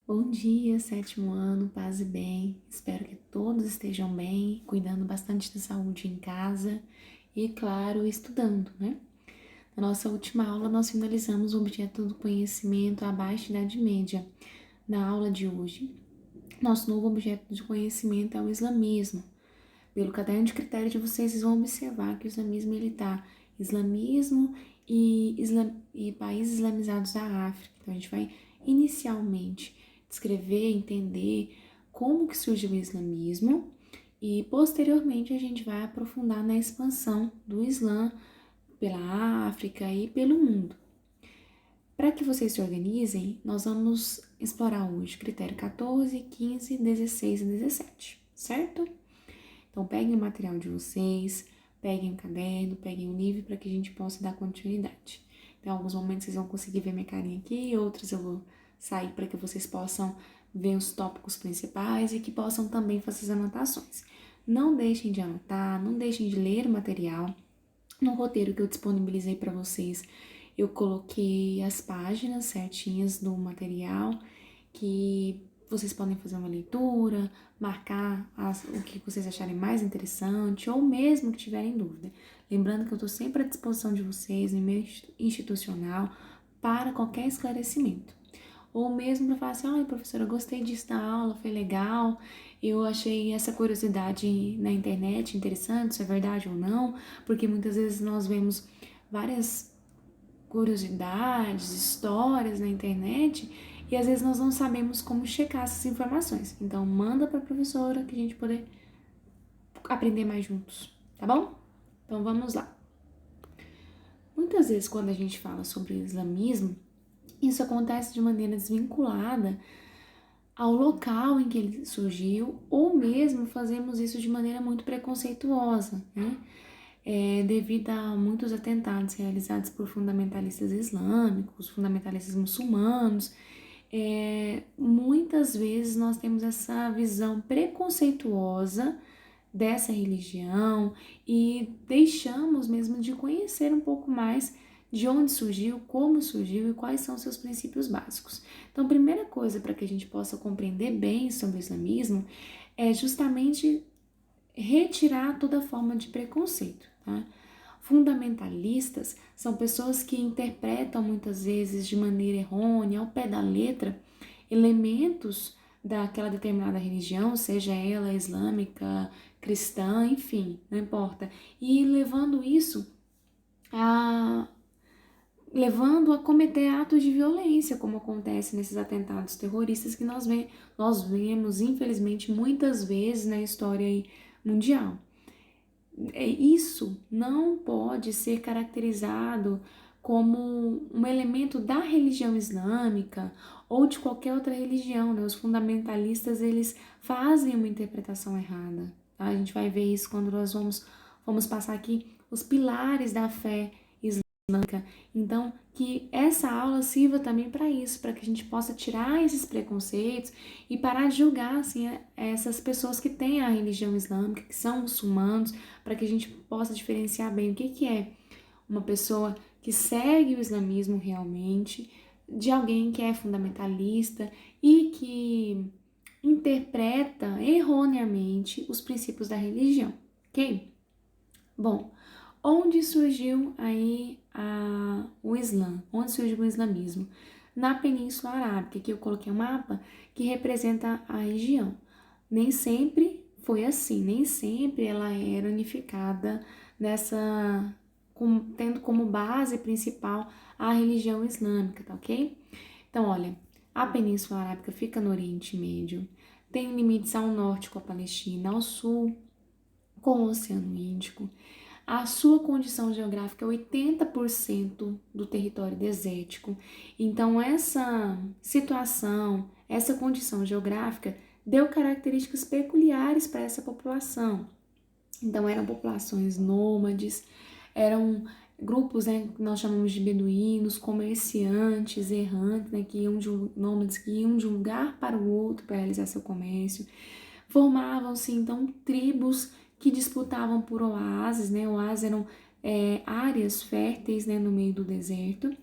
Bom dia, sétimo ano, paz e bem. Espero que todos estejam bem, cuidando bastante da saúde em casa e, claro, estudando, né? Na nossa última aula, nós finalizamos o objeto do conhecimento abaixo da Idade Média. Na aula de hoje, nosso novo objeto de conhecimento é o islamismo. Pelo caderno de critério de vocês vão observar que o islamismo ele tá islamismo e países islamizados da África. Então a gente vai inicialmente descrever, entender como que surgiu o islamismo e posteriormente a gente vai aprofundar na expansão do Islã pela África e pelo mundo. Para que vocês se organizem, nós vamos explorar hoje critério 14, 15, 16 e 17, certo? Então, peguem o material de vocês, peguem o caderno, peguem o livro para que a gente possa dar continuidade. Então, em alguns momentos vocês vão conseguir ver minha carinha aqui, outros eu vou sair para que vocês possam ver os tópicos principais e que possam também fazer as anotações. Não deixem de anotar, não deixem de ler o material. No roteiro que eu disponibilizei para vocês, eu coloquei as páginas certinhas do material que vocês podem fazer uma leitura, marcar o que vocês acharem mais interessante ou mesmo que tiverem dúvida. Lembrando que eu estou sempre à disposição de vocês no e-mail institucional para qualquer esclarecimento. Ou mesmo para falar assim, ai professora, eu gostei disso da aula, foi legal, eu achei essa curiosidade na internet interessante, se é verdade ou não, porque muitas vezes nós vemos várias curiosidades, histórias na internet e às vezes nós não sabemos como checar essas informações. Então manda para a professora que a gente poder aprender mais juntos, tá bom? Então vamos lá. Muitas vezes quando a gente fala sobre o islamismo, isso acontece de maneira desvinculada ao local em que ele surgiu, ou mesmo fazemos isso de maneira muito preconceituosa, né? Devido a muitos atentados realizados por fundamentalistas islâmicos, fundamentalistas muçulmanos, muitas vezes nós temos essa visão preconceituosa dessa religião e deixamos mesmo de conhecer um pouco mais de onde surgiu, como surgiu e quais são seus princípios básicos. Então, a primeira coisa para que a gente possa compreender bem sobre o islamismo é justamente retirar toda forma de preconceito, tá? Fundamentalistas são pessoas que interpretam muitas vezes de maneira errônea, ao pé da letra, elementos daquela determinada religião, seja ela islâmica, cristã, enfim, não importa, e a levando a cometer atos de violência, como acontece nesses atentados terroristas que nós vemos, infelizmente, muitas vezes na história mundial. Isso não pode ser caracterizado como um elemento da religião islâmica ou de qualquer outra religião, né? Os fundamentalistas, eles fazem uma interpretação errada, tá? A gente vai ver isso quando nós vamos passar aqui os pilares da fé islâmica. Então, que essa aula sirva também para isso, para que a gente possa tirar esses preconceitos e parar de julgar assim, essas pessoas que têm a religião islâmica, que são muçulmanos, para que a gente possa diferenciar bem o que é uma pessoa que segue o islamismo realmente, de alguém que é fundamentalista e que interpreta erroneamente os princípios da religião, ok? Bom, onde surgiu aí o Islã? Onde surgiu o islamismo? Na Península Arábica, que eu coloquei um mapa que representa a região. Nem sempre foi assim, nem sempre ela era unificada tendo como base principal a religião islâmica, tá ok? Então, olha, a Península Arábica fica no Oriente Médio, tem limites ao norte com a Palestina, ao sul com o Oceano Índico. A sua condição geográfica é 80% do território desértico. Então, essa situação, essa condição geográfica deu características peculiares para essa população. Então, eram populações nômades, eram grupos, né, que nós chamamos de beduínos, comerciantes, errantes, né, nômades que iam de um lugar para o outro para realizar seu comércio. Formavam-se, então, tribos que disputavam por oásis, né? Oásis eram áreas férteis, né, no meio do deserto.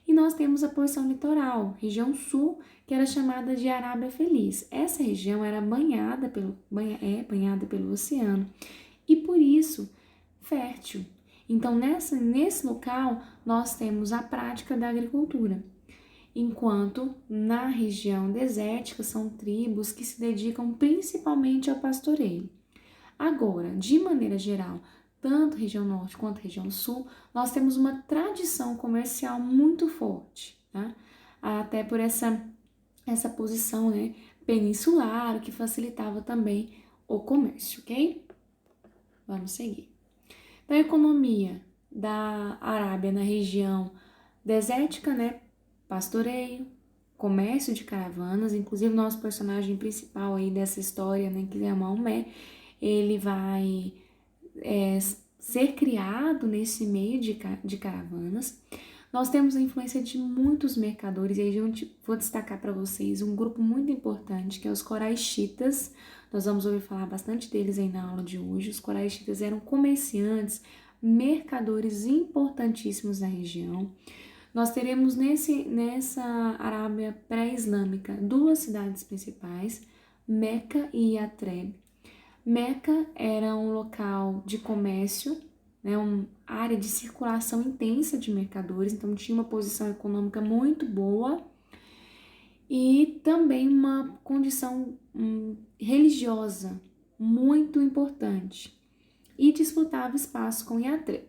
E nós temos a porção litoral, região sul, que era chamada de Arábia Feliz. Essa região era banhada pelo oceano e por isso fértil. Então, nesse local, nós temos a prática da agricultura, enquanto na região desértica são tribos que se dedicam principalmente ao pastoreio. Agora, de maneira geral, tanto região norte quanto região sul, nós temos uma tradição comercial muito forte, tá? Até por essa posição, né, peninsular, que facilitava também o comércio, ok? Vamos seguir. Então, a economia da Arábia na região desértica, né, pastoreio, comércio de caravanas, inclusive o nosso personagem principal aí dessa história, né, que é Maomé, ele vai ser criado nesse meio de caravanas. Nós temos a influência de muitos mercadores, e aí eu vou destacar para vocês um grupo muito importante, que é os Quraishitas. Nós vamos ouvir falar bastante deles aí na aula de hoje. Os Quraishitas eram comerciantes, mercadores importantíssimos na região. Nós teremos nessa Arábia pré-islâmica 2 cidades principais, Meca e Yatreb. Meca era um local de comércio, né, uma área de circulação intensa de mercadores, então tinha uma posição econômica muito boa e também uma condição religiosa muito importante, e disputava espaço com Yatreb.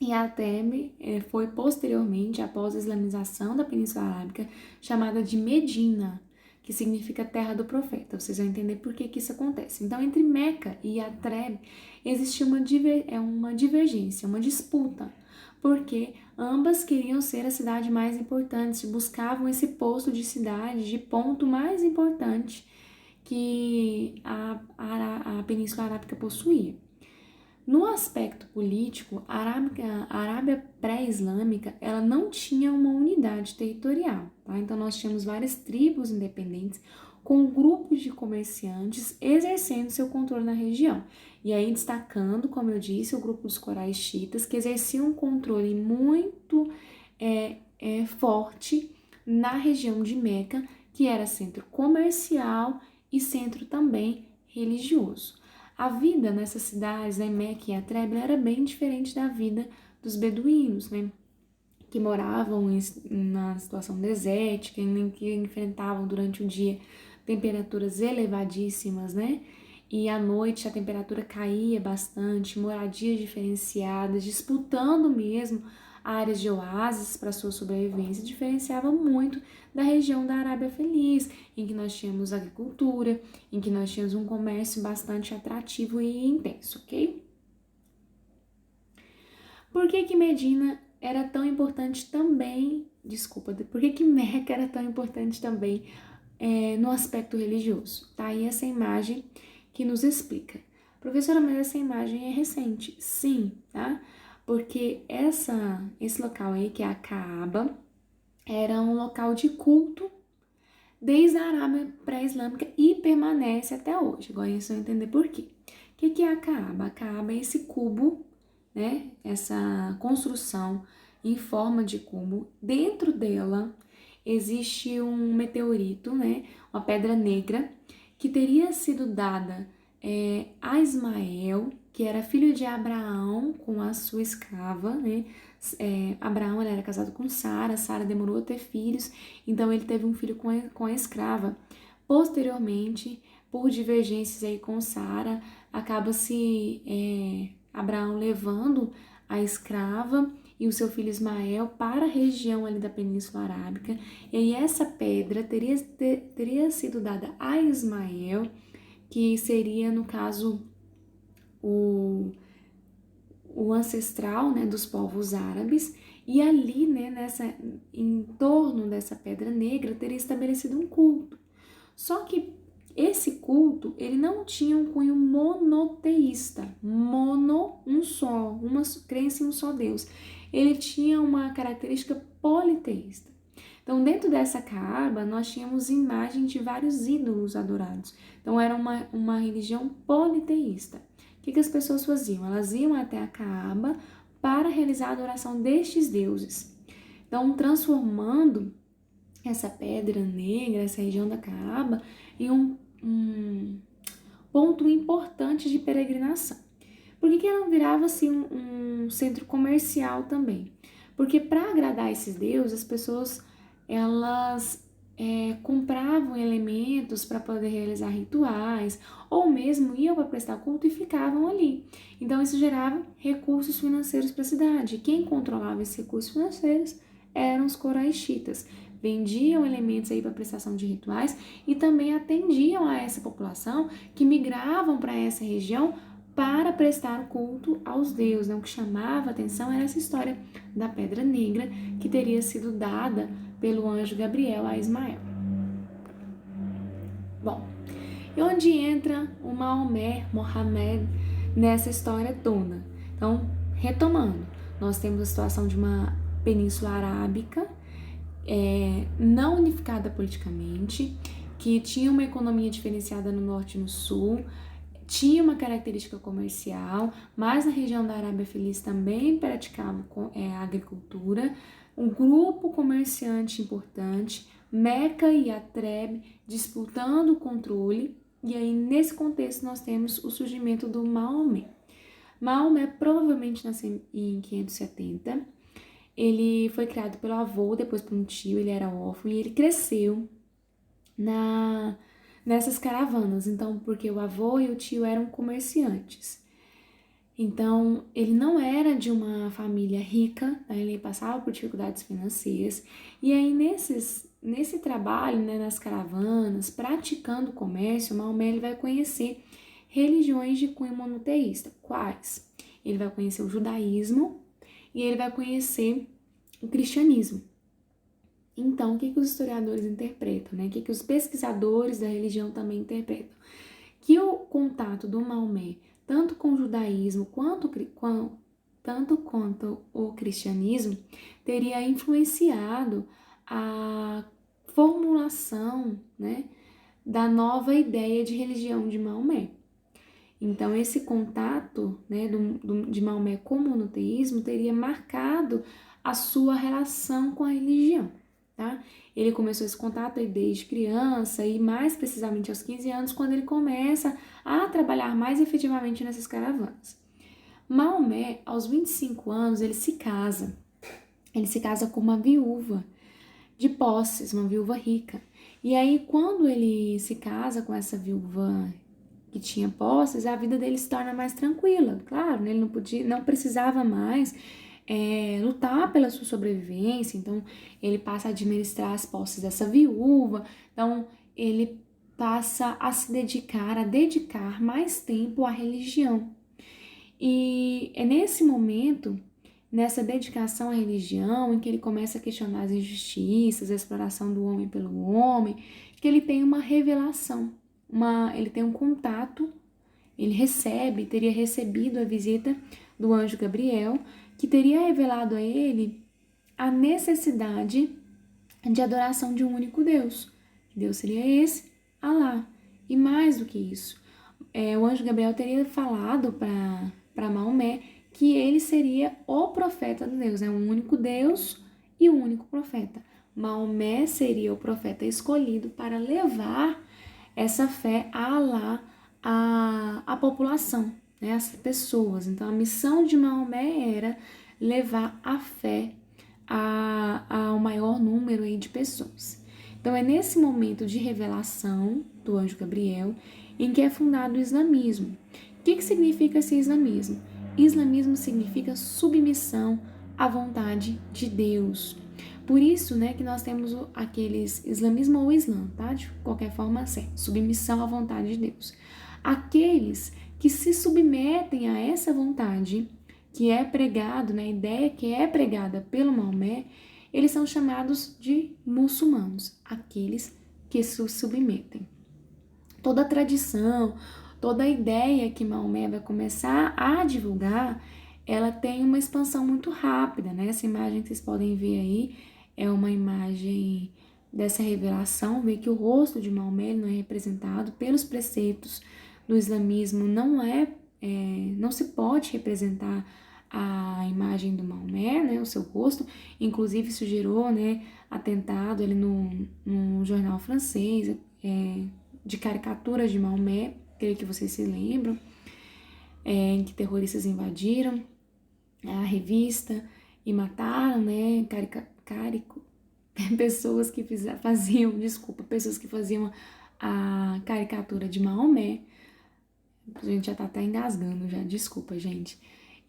Yatreb foi posteriormente, após a islamização da Península Arábica, chamada de Medina, que significa terra do profeta. Vocês vão entender por que isso acontece. Então, entre Meca e Yatreb existia uma divergência, uma disputa, porque ambas queriam ser a cidade mais importante, buscavam esse posto de cidade, de ponto mais importante que a Península Arábica possuía. No aspecto político, a Arábia pré-islâmica ela não tinha uma unidade territorial, tá? Então nós tínhamos várias tribos independentes com grupos de comerciantes exercendo seu controle na região. E aí destacando, como eu disse, o grupo dos Quraishitas, que exerciam um controle muito forte na região de Meca, que era centro comercial e centro também religioso. A vida nessas cidades, né, Meca e Yatreb, era bem diferente da vida dos beduínos, né, que moravam na situação desértica, que enfrentavam durante o dia temperaturas elevadíssimas, né, e à noite a temperatura caía bastante, moradias diferenciadas, disputando mesmo áreas de oásis para sua sobrevivência, diferenciava muito da região da Arábia Feliz, em que nós tínhamos agricultura, em que nós tínhamos um comércio bastante atrativo e intenso, ok? Por que Medina era tão importante também, por que Meca era tão importante também no aspecto religioso? Tá aí essa imagem que nos explica. Professora, mas essa imagem é recente? Sim, tá? Porque esse local aí, que é a Caaba, era um local de culto desde a Arábia pré-islâmica e permanece até hoje. Agora vocês vão entender por quê. O que é a Caaba? A Caaba é esse cubo, né? Essa construção em forma de cubo. Dentro dela existe um meteorito, né? Uma pedra negra que teria sido dada a Ismael, que era filho de Abraão com a sua escrava, né? Abraão era casado com Sara, Sara demorou a ter filhos, então ele teve um filho com a escrava. Posteriormente, por divergências aí com Sara, acaba-se Abraão levando a escrava e o seu filho Ismael para a região ali da Península Arábica, e aí essa pedra teria sido dada a Ismael, que seria, no caso, o ancestral, né, dos povos árabes, e ali, né, em torno dessa pedra negra, teria estabelecido um culto. Só que esse culto, ele não tinha um cunho monoteísta, um só, uma crença em um só Deus. Ele tinha uma característica politeísta. Então, dentro dessa Caaba, nós tínhamos imagem de vários ídolos adorados. Então, era uma religião politeísta. O que as pessoas faziam? Elas iam até a Caaba para realizar a adoração destes deuses. Então, transformando essa pedra negra, essa região da Caaba, em um ponto importante de peregrinação. Por que ela virava assim um centro comercial também? Porque para agradar esses deuses, as pessoas elas compravam elementos para poder realizar rituais, ou mesmo iam para prestar culto e ficavam ali. Então isso gerava recursos financeiros para a cidade. Quem controlava esses recursos financeiros eram os coraixitas. Vendiam elementos aí para prestação de rituais e também atendiam a essa população que migravam para essa região para prestar culto aos deuses. Né? O que chamava a atenção era essa história da Pedra Negra que teria sido dada pelo anjo Gabriel a Ismael. Bom, e onde entra o Maomé, Mohamed, nessa história toda? Então, retomando, nós temos a situação de uma península arábica não unificada politicamente, que tinha uma economia diferenciada no norte e no sul, tinha uma característica comercial, mas na região da Arábia Feliz também praticava a agricultura, um grupo comerciante importante, Meca e Atreb disputando o controle, e aí nesse contexto nós temos o surgimento do Maomé. Maomé provavelmente nasceu em 570, ele foi criado pelo avô, depois por um tio, ele era órfão, e ele cresceu nessas caravanas, então, porque o avô e o tio eram comerciantes. Então, ele não era de uma família rica, tá? Ele passava por dificuldades financeiras, e aí nesse trabalho, né, nas caravanas, praticando o comércio, Maomé ele vai conhecer religiões de cunho monoteísta. Quais? Ele vai conhecer o judaísmo e ele vai conhecer o cristianismo. Então, o que os historiadores interpretam, né? O que os pesquisadores da religião também interpretam? Que o contato do Maomé, tanto com o judaísmo quanto o cristianismo, teria influenciado a formulação, né, da nova ideia de religião de Maomé. Então, esse contato, né, de Maomé com o monoteísmo teria marcado a sua relação com a religião. Tá? Ele começou esse contato aí desde criança e mais precisamente aos 15 anos, quando ele começa a trabalhar mais efetivamente nessas caravanas. Maomé, aos 25 anos, ele se casa. Ele se casa com uma viúva de posses, uma viúva rica. E aí, quando ele se casa com essa viúva que tinha posses, a vida dele se torna mais tranquila. Claro, né? Ele não precisava mais lutar pela sua sobrevivência, então ele passa a administrar as posses dessa viúva, então ele passa a dedicar mais tempo à religião. E é nesse momento, nessa dedicação à religião, em que ele começa a questionar as injustiças, a exploração do homem pelo homem, que ele tem uma revelação, ele tem um contato, teria recebido a visita do anjo Gabriel, que teria revelado a ele a necessidade de adoração de um único Deus. Que Deus seria esse? Alá. E mais do que isso, o anjo Gabriel teria falado para Maomé que ele seria o profeta de Deus, né? Um único Deus e um único profeta. Maomé seria o profeta escolhido para levar essa fé a Alá à população, né, as pessoas. Então, a missão de Maomé era levar a fé ao maior número aí de pessoas. Então, é nesse momento de revelação do anjo Gabriel em que é fundado o islamismo. O que significa esse islamismo? Islamismo significa submissão à vontade de Deus. Por isso, né, que nós temos aqueles islamismo ou islã, tá? De qualquer forma, submissão à vontade de Deus. Aqueles que se submetem a essa vontade que é pregado, né, a ideia que é pregada pelo Maomé, eles são chamados de muçulmanos, aqueles que se submetem. Toda a tradição, toda a ideia que Maomé vai começar a divulgar, ela tem uma expansão muito rápida, né? Essa imagem que vocês podem ver aí é uma imagem dessa revelação, vê que o rosto de Maomé não é representado pelos preceitos do islamismo, não se pode representar a imagem do Maomé, né, o seu rosto, inclusive isso gerou, né, atentado ali no jornal francês, de caricaturas de Maomé, creio que vocês se lembram, em que terroristas invadiram a revista e mataram, né, pessoas que pessoas que faziam a caricatura de Maomé. A gente já tá até engasgando já, desculpa, gente.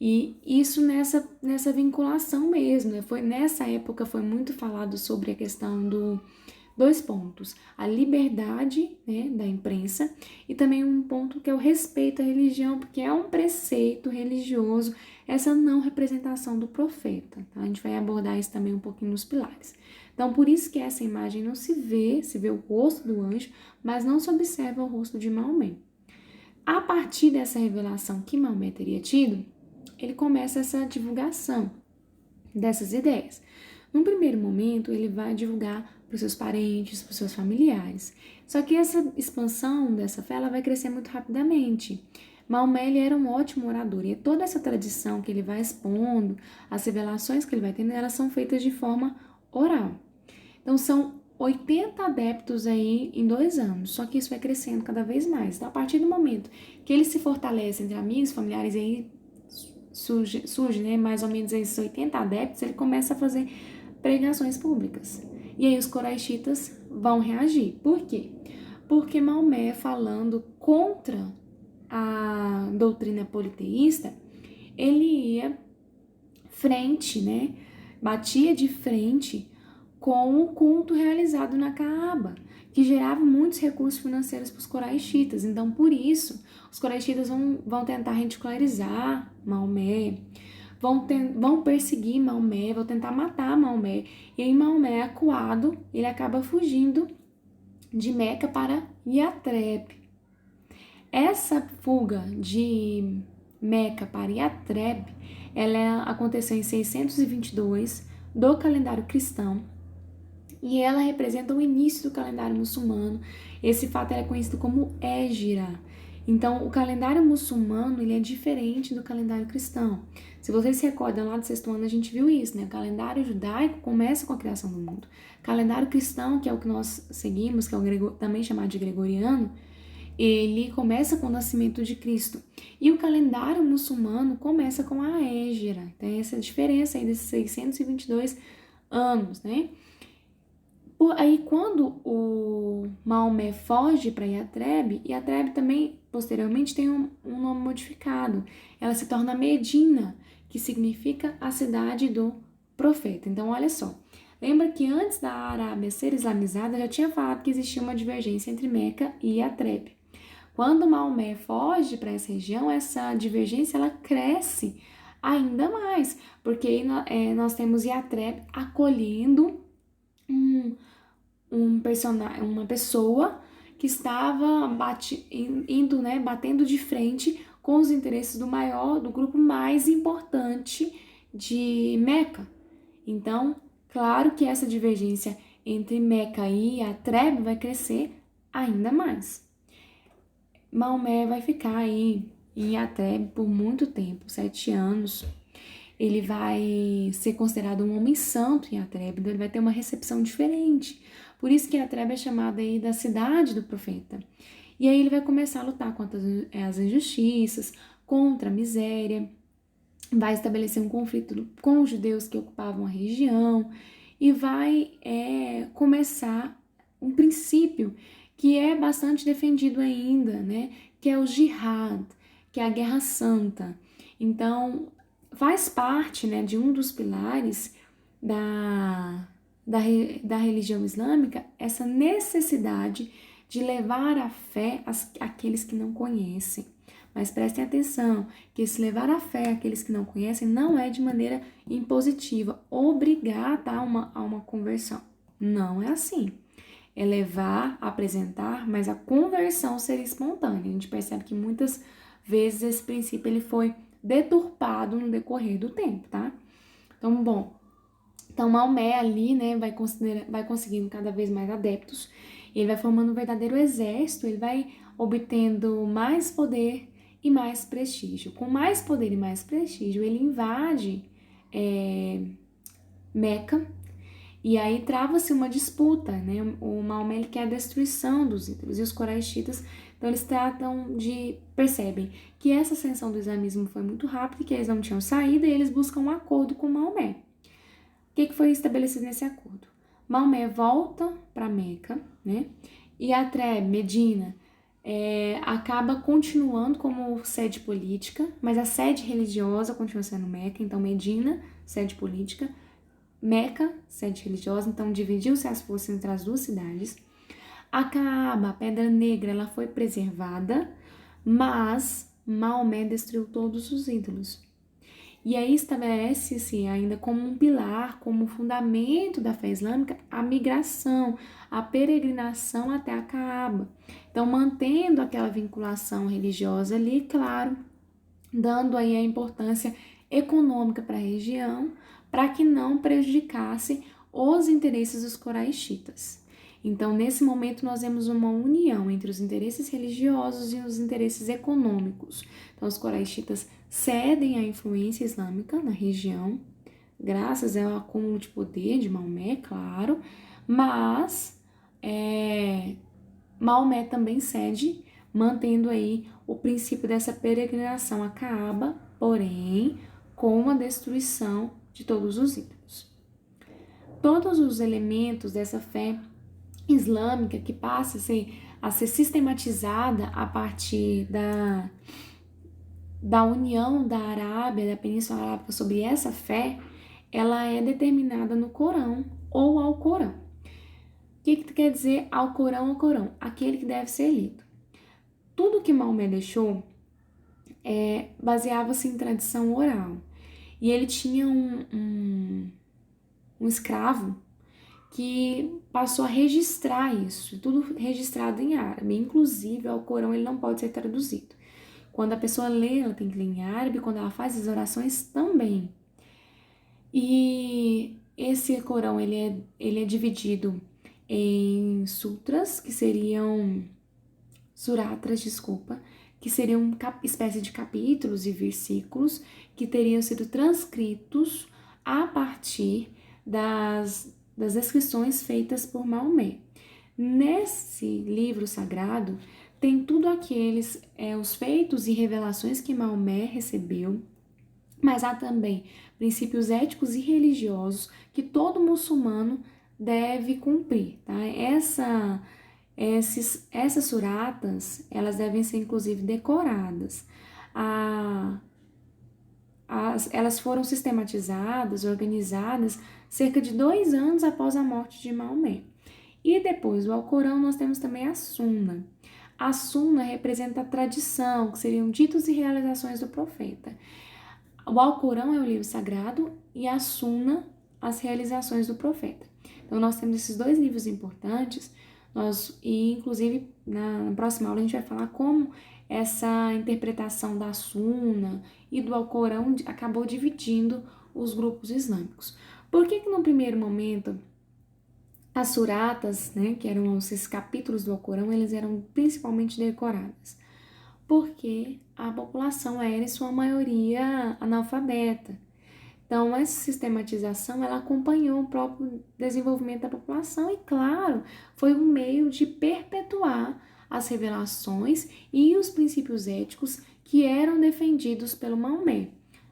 E isso nessa vinculação mesmo, né? Nessa época foi muito falado sobre a questão dois pontos, a liberdade, né, da imprensa e também um ponto que é o respeito à religião, porque é um preceito religioso essa não representação do profeta, tá? A gente vai abordar isso também um pouquinho nos pilares. Então, por isso que essa imagem não se vê o rosto do anjo, mas não se observa o rosto de Maomé. A partir dessa revelação que Maomé teria tido, ele começa essa divulgação dessas ideias. Num primeiro momento, ele vai divulgar para os seus parentes, para os seus familiares. Só que essa expansão dessa fé ela vai crescer muito rapidamente. Maomé ele era um ótimo orador e toda essa tradição que ele vai expondo, as revelações que ele vai tendo, elas são feitas de forma oral. Então, são 80 adeptos aí em 2 anos, só que isso vai crescendo cada vez mais. Então, a partir do momento que ele se fortalece entre amigos, familiares, aí surge, né, mais ou menos esses 80 adeptos, ele começa a fazer pregações públicas. E aí os coraixitas vão reagir. Por quê? Porque Maomé, falando contra a doutrina politeísta, ele ia frente, né, batia de frente com o culto realizado na Caaba, que gerava muitos recursos financeiros para os coraixitas. Então, por isso, os coraixitas vão tentar ridicularizar Maomé, vão perseguir Maomé, vão tentar matar Maomé. E aí Maomé, acuado, ele acaba fugindo de Meca para Yatreb. Essa fuga de Meca para Yatreb, ela aconteceu em 622 do calendário cristão, e ela representa o início do calendário muçulmano. Esse fato é conhecido como Hégira. Então, o calendário muçulmano ele é diferente do calendário cristão. Se vocês se recordam, lá do 6º ano a gente viu isso, né? O calendário judaico começa com a criação do mundo. O calendário cristão, que é o que nós seguimos, que é o também chamado de gregoriano, ele começa com o nascimento de Cristo. E o calendário muçulmano começa com a Hégira. Tem essa diferença aí desses 622 anos, né? Aí, quando o Maomé foge para Yatreb, Yatreb também, posteriormente, tem um nome modificado. Ela se torna Medina, que significa a cidade do profeta. Então, olha só. Lembra que antes da Arábia ser islamizada, já tinha falado que existia uma divergência entre Meca e Yatreb. Quando Maomé foge para essa região, essa divergência ela cresce ainda mais, porque aí, nós temos Yatreb acolhendo uma pessoa que estava batendo de frente com os interesses do grupo mais importante de Meca. Então, claro que essa divergência entre Meca e Yatreb vai crescer ainda mais. Maomé vai ficar aí em Yatreb por muito tempo, 7 anos. Ele vai ser considerado um homem santo em Yatreb, então ele vai ter uma recepção diferente. Por isso que Yatreb é chamada aí da cidade do profeta. E aí ele vai começar a lutar contra as injustiças, contra a miséria, vai estabelecer um conflito com os judeus que ocupavam a região e vai começar um princípio que é bastante defendido ainda, né? Que é o jihad, que é a guerra santa. Então, faz parte, né, de um dos pilares da religião islâmica essa necessidade de levar a fé àqueles que não conhecem. Mas prestem atenção, que esse levar a fé àqueles que não conhecem não é de maneira impositiva, obrigar a uma conversão. Não é assim. É levar, apresentar, mas a conversão seria espontânea. A gente percebe que muitas vezes esse princípio ele foi deturpado no decorrer do tempo, tá? Então Maomé ali, né, vai conseguindo cada vez mais adeptos, ele vai formando um verdadeiro exército, ele vai obtendo mais poder e mais prestígio. Com mais poder e mais prestígio, ele invade Meca, e aí trava-se uma disputa, né? O Maomé ele quer a destruição dos ídolos, e os coraixitas, então eles percebem que essa ascensão do islamismo foi muito rápida, que eles não tinham saída, e eles buscam um acordo com Maomé. O que foi estabelecido nesse acordo? Maomé volta para Meca, né? E Atré, Medina, acaba continuando como sede política, mas a sede religiosa continua sendo Meca, então Medina, sede política, Meca, sede religiosa, então dividiu-se as forças entre as duas cidades. A Caaba, a Pedra Negra, ela foi preservada, mas Maomé destruiu todos os ídolos. E aí estabelece-se ainda como um pilar, como fundamento da fé islâmica, a migração, a peregrinação até a Caaba. Então, mantendo aquela vinculação religiosa ali, claro, dando aí a importância econômica para a região, para que não prejudicasse os interesses dos coraixitas. Então, nesse momento, nós vemos uma união entre os interesses religiosos e os interesses econômicos. Então, os coraixitas cedem à influência islâmica na região, graças ao acúmulo de poder de Maomé, claro, mas Maomé também cede, mantendo aí o princípio dessa peregrinação a Caaba, porém com a destruição de todos os ídolos. Todos os elementos dessa fé islâmica que passa a ser sistematizada a partir da união da Arábia, da Península Arábica sobre essa fé, ela é determinada no Corão ou Alcorão. O que quer dizer Alcorão? Aquele que deve ser lido. Tudo que Maomé deixou baseava-se em tradição oral. E ele tinha um escravo que passou a registrar isso, tudo registrado em árabe. Inclusive, o Alcorão ele não pode ser traduzido. Quando a pessoa lê, ela tem que ler em árabe, quando ela faz as orações também. E esse Corão ele é dividido em sutras, que seriam suratras, que seriam uma espécie de capítulos e versículos que teriam sido transcritos a partir das descrições feitas por Maomé. Nesse livro sagrado tem tudo aqueles os feitos e revelações que Maomé recebeu, mas há também princípios éticos e religiosos que todo muçulmano deve cumprir, tá? Essas suratas, elas devem ser inclusive decoradas. Elas foram sistematizadas, organizadas cerca de 2 anos após a morte de Maomé. E depois do Alcorão nós temos também a Sunna. A Sunna representa a tradição, que seriam ditos e realizações do profeta. O Alcorão é o livro sagrado e a Sunna, as realizações do profeta. Então nós temos esses 2 livros importantes, e inclusive na próxima aula a gente vai falar como essa interpretação da Sunna e do Alcorão acabou dividindo os grupos islâmicos. Por que no primeiro momento as suratas, né, que eram esses capítulos do Alcorão, eles eram principalmente decoradas? Porque a população era, em sua maioria, analfabeta. Então, essa sistematização, ela acompanhou o próprio desenvolvimento da população e, claro, foi um meio de perpetuar as revelações e os princípios éticos que eram defendidos pelo Maomé.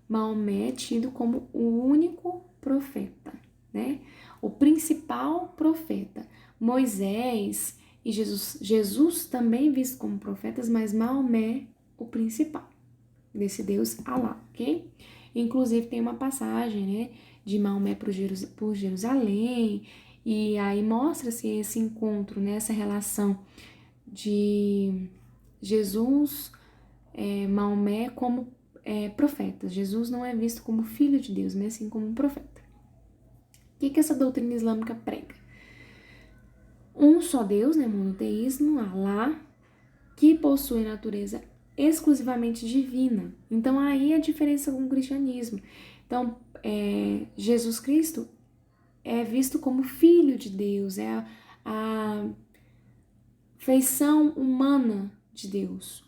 Maomé é tido como o único profeta, né? O principal profeta. Moisés e Jesus também visto como profetas, mas Maomé o principal desse Deus Alá, ok? Inclusive tem uma passagem, né, de Maomé por Jerusalém, e aí mostra-se esse encontro, né, essa relação de Jesus, Maomé como profetas. Jesus não é visto como filho de Deus, mas sim como um profeta. O que essa doutrina islâmica prega? Um só Deus, né, monoteísmo, Alá, que possui natureza exclusivamente divina. Então, aí a diferença com o cristianismo. Então, Jesus Cristo é visto como filho de Deus, é a feição humana de Deus.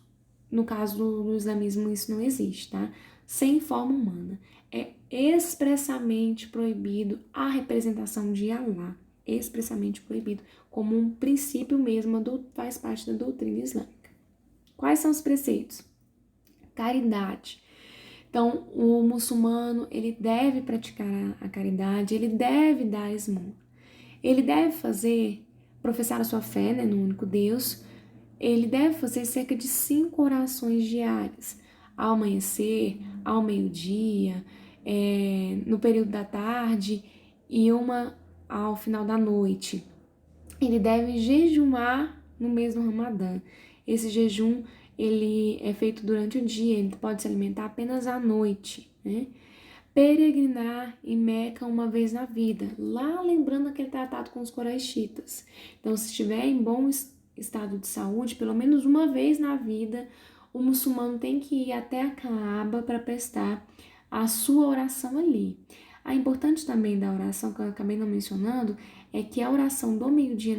no caso do islamismo isso não existe, tá? Sem forma humana. É expressamente proibido a representação de Alá. Expressamente proibido, como um princípio mesmo, faz parte da doutrina islâmica. Quais são os preceitos? Caridade. Então, o muçulmano, ele deve praticar a caridade, ele deve dar esmola. Ele deve professar a sua fé, né, no único Deus. Ele deve fazer cerca de 5 orações diárias, ao amanhecer, ao meio-dia, no período da tarde e uma ao final da noite. Ele deve jejuar no mês do Ramadã. Esse jejum ele é feito durante o dia, ele pode se alimentar apenas à noite, né? Peregrinar em Meca uma vez na vida, lá lembrando aquele tratado com os coraixitas. Então, se estiver em bom estado de saúde, pelo menos uma vez na vida, o muçulmano tem que ir até a Caaba para prestar a sua oração ali. A importante também da oração, que eu acabei não mencionando, é que a oração do meio-dia,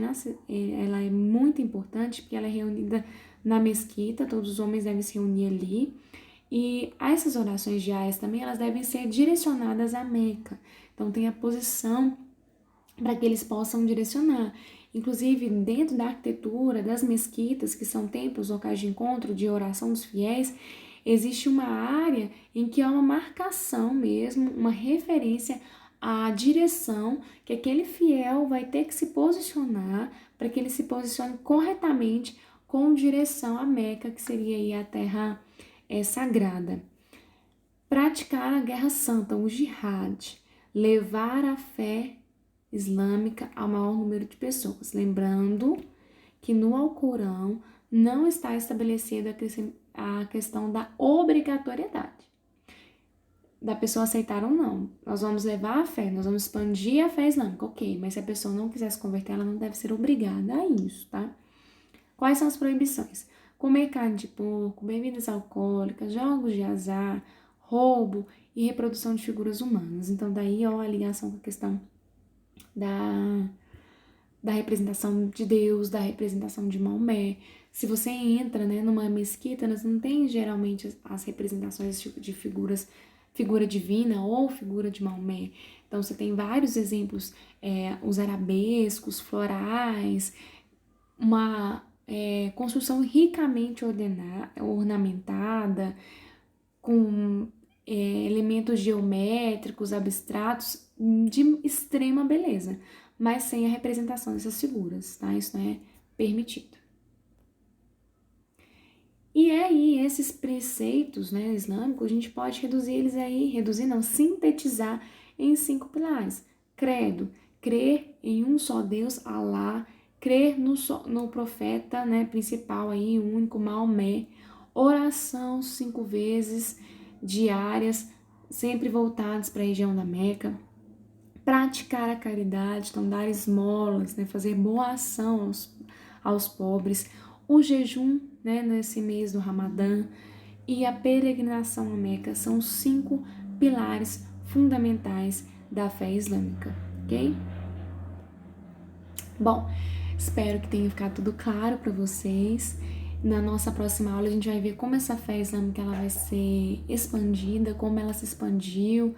ela é muito importante, porque ela é reunida na mesquita, todos os homens devem se reunir ali, e essas orações diárias também, elas devem ser direcionadas à Meca. Então, tem a posição para que eles possam direcionar. Inclusive, dentro da arquitetura das mesquitas, que são templos, locais de encontro, de oração dos fiéis, existe uma área em que há uma marcação mesmo, uma referência à direção que aquele fiel vai ter que se posicionar para que ele se posicione corretamente com direção à Meca, que seria aí a terra sagrada. Praticar a guerra santa, o jihad, levar a fé islâmica ao maior número de pessoas. Lembrando que no Alcorão não está estabelecida a questão da obrigatoriedade da pessoa aceitar ou não. Nós vamos levar a fé, nós vamos expandir a fé islâmica, ok, mas se a pessoa não quiser se converter, ela não deve ser obrigada a isso, tá? Quais são as proibições? Comer carne de porco, bebidas alcoólicas, jogos de azar, roubo e reprodução de figuras humanas. Então, daí, ó, a ligação com a questão da representação de Deus, da representação de Maomé. Se você entra, né, numa mesquita, você não tem geralmente as representações de figura divina ou figura de Maomé. Então, você tem vários exemplos, os arabescos, florais, uma construção ricamente ornamentada, com elementos geométricos, abstratos, de extrema beleza, mas sem a representação dessas figuras, tá? Isso não é permitido. E aí, esses preceitos, né, islâmicos, a gente pode sintetizar em 5 pilares. Credo, crer em um só Deus, Alá, crer no profeta, né, principal aí, o único Maomé, oração 5 vezes diárias, sempre voltadas para a região da Meca, praticar a caridade, então dar esmolas, né, fazer boa ação aos pobres, o jejum, né, nesse mês do Ramadã e a peregrinação à Meca são os 5 pilares fundamentais da fé islâmica, ok? Bom, espero que tenha ficado tudo claro para vocês. Na nossa próxima aula a gente vai ver como essa fé islâmica ela vai ser expandida, como ela se expandiu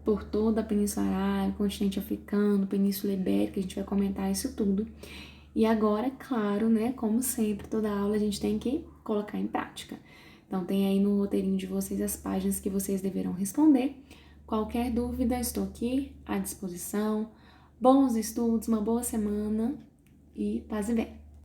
por toda a Península Arábica, continente africano, Península Ibérica, a gente vai comentar isso tudo. E agora, claro, né, como sempre, toda aula a gente tem que colocar em prática. Então tem aí no roteirinho de vocês as páginas que vocês deverão responder. Qualquer dúvida, estou aqui à disposição. Bons estudos, uma boa semana e paz e bem.